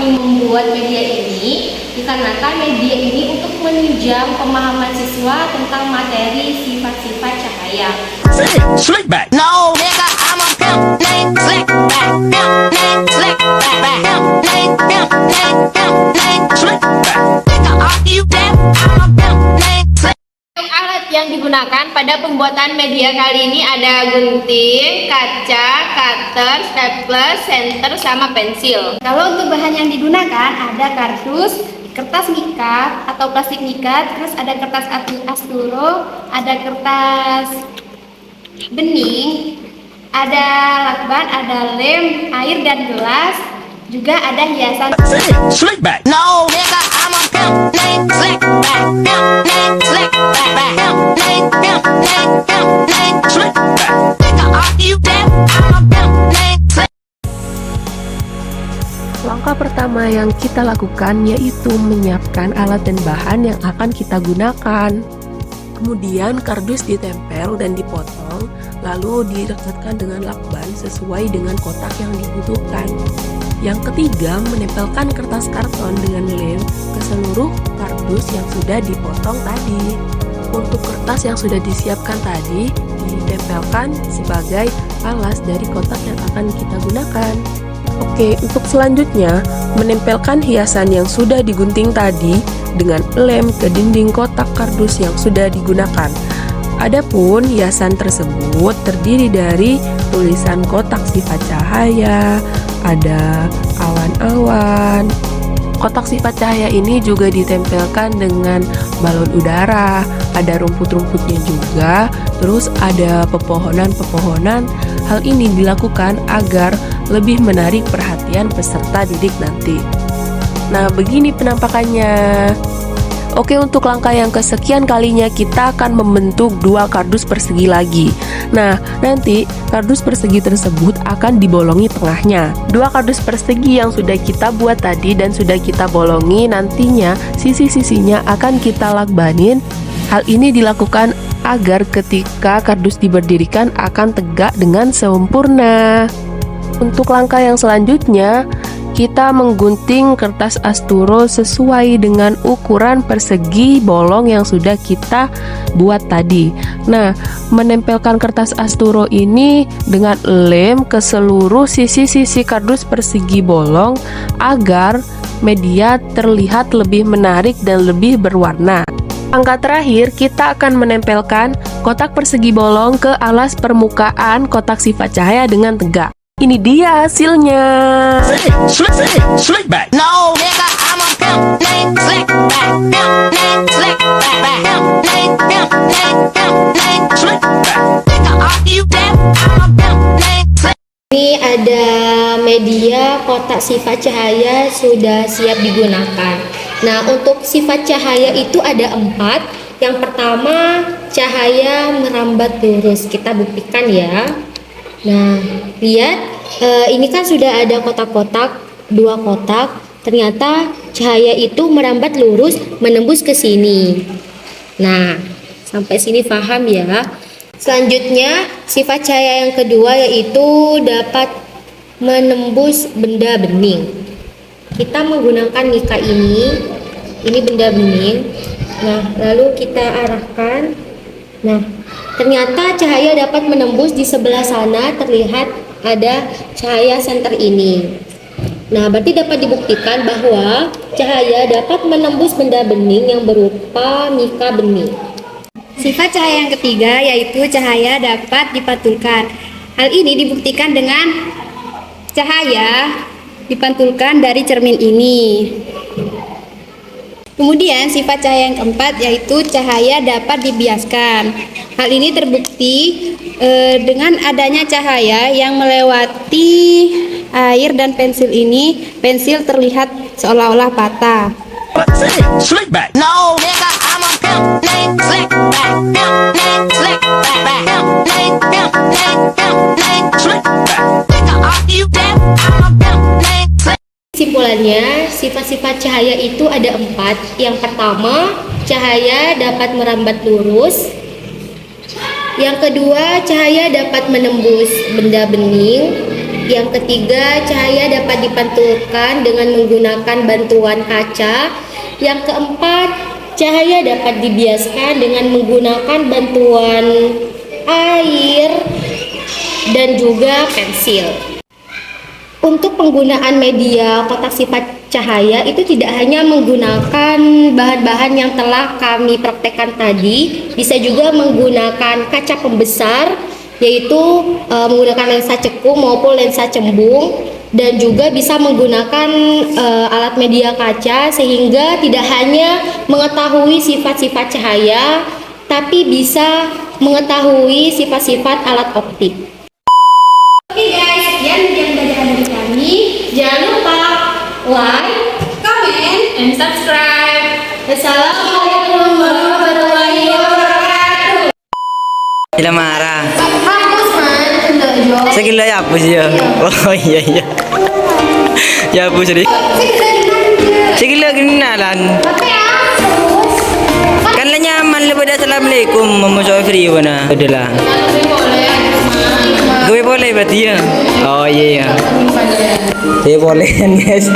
kami membuat media ini dikarenakan media ini untuk menunjang pemahaman siswa tentang materi sifat-sifat cahaya. Slick back. No, nigga, I'm a pimp named Slick Back. Pimp named Slick Back. Pimp named Slick Back. Nigga, are you deaf? I'm a pimp named Slick. Untuk alat yang digunakan pada pembuatan media kali ini ada gunting, kaca, cutter, stapler, senter, sama pensil. Kalau untuk bahan yang digunakan ada kardus, kertas mikat atau plastik mikat, terus ada kertas asturo, ada kertas bening, ada lakban, ada lem, air dan gelas, juga ada hiasan. Slick back. No, nigga, I'm a pimp named Slick Back. Pimp named Slick Back. Pimp named Slick back. Nigga, are you deaf? I'm a pimp named Slick. Langkah pertama yang kita lakukan yaitu menyiapkan alat dan bahan yang akan kita gunakan. Kemudian kardus ditempel dan dipotong, lalu direkatkan dengan lakban sesuai dengan kotak yang dibutuhkan. Yang ketiga, menempelkan kertas karton dengan lem ke seluruh kardus yang sudah dipotong tadi. Untuk kertas yang sudah disiapkan tadi, ditempelkan sebagai alas dari kotak yang akan kita gunakan. Oke, untuk selanjutnya, menempelkan hiasan yang sudah digunting tadi dengan lem ke dinding kotak kardus yang sudah digunakan. Adapun hiasan tersebut terdiri dari tulisan kotak sifat cahaya, ada awan-awan. Kotak sifat cahaya ini juga ditempelkan dengan balon udara, ada rumput-rumputnya juga, terus ada pepohonan-pepohonan. Hal ini dilakukan agar lebih menarik perhatian peserta didik nanti. Nah, begini penampakannya. Oke, untuk langkah yang kesekian kalinya kita akan membentuk dua kardus persegi lagi. Nah, nanti kardus persegi tersebut akan dibolongi tengahnya. Dua kardus persegi yang sudah kita buat tadi dan sudah kita bolongi, nantinya sisi-sisinya akan kita lakbanin. Hal ini dilakukan agar ketika kardus diberdirikan akan tegak dengan sempurna. Untuk langkah yang selanjutnya, kita menggunting kertas asturo sesuai dengan ukuran persegi bolong yang sudah kita buat tadi. Nah, menempelkan kertas asturo ini dengan lem ke seluruh sisi-sisi kardus persegi bolong agar media terlihat lebih menarik dan lebih berwarna. Langkah terakhir, kita akan menempelkan kotak persegi bolong ke alas permukaan kotak sifat cahaya dengan tegak. Ini dia hasilnya. Slick back. No, nigga, I'm a pimp named Slick Back. Pimp named Slick Back. Pimp named Slick back. Nigga, are you deaf? I'm a pimp named Slick. Ini ada media kotak sifat cahaya sudah siap digunakan. Nah, untuk sifat cahaya itu ada 4. Yang pertama, cahaya merambat lurus. Kita buktikan ya. Nah, lihat, ini kan sudah ada kotak-kotak, 2 kotak. Ternyata cahaya itu merambat lurus menembus ke sini. Nah, sampai sini paham ya. Selanjutnya, sifat cahaya yang kedua yaitu dapat menembus benda bening. Kita menggunakan mika ini benda bening. Nah, lalu kita arahkan. Nah, ternyata cahaya dapat menembus di sebelah sana, terlihat ada cahaya senter ini. Nah, berarti dapat dibuktikan bahwa cahaya dapat menembus benda bening yang berupa mika bening. Sifat cahaya yang ketiga yaitu cahaya dapat dipantulkan. Hal ini dibuktikan dengan cahaya dipantulkan dari cermin ini. Kemudian sifat cahaya yang keempat yaitu cahaya dapat dibiaskan. Hal ini terbukti dengan adanya cahaya yang melewati air dan pensil ini, pensil terlihat seolah-olah patah. Slick back. No, nigga, I'm a pimp named Slick Back. Pimp named Slick Back. Pimp named Slick back. Nigga, are you deaf? I'm a pimp named Slick. Kesimpulannya, sifat-sifat cahaya itu ada 4. Yang pertama, cahaya dapat merambat lurus. Yang kedua, cahaya dapat menembus benda bening. Yang ketiga, cahaya dapat dipantulkan dengan menggunakan bantuan kaca. Yang keempat, cahaya dapat dibiaskan dengan menggunakan bantuan air dan juga pensil. Untuk penggunaan media kotak sifat cahaya itu tidak hanya menggunakan bahan-bahan yang telah kami praktekkan tadi, bisa juga menggunakan kaca pembesar, yaitu menggunakan lensa cekung maupun lensa cembung, dan juga bisa menggunakan alat media kaca sehingga tidak hanya mengetahui sifat-sifat cahaya, tapi bisa mengetahui sifat-sifat alat optik. Oke guys, sekian yang belajar dari kami. Jangan lupa like, comment, and subscribe. Assalamualaikum warahmatullahi wabarakatuh. Sila marah. Hapus man, cendol. Sekilo ya hapus ya. Oh iya. Ya hapus tadi. Sekilo kenalan. Kan lah nyaman lah pada assalamualaikum memusuh free mana. Adalah. Gue boleh berarti ya. Oh iya. Saya boleh guys.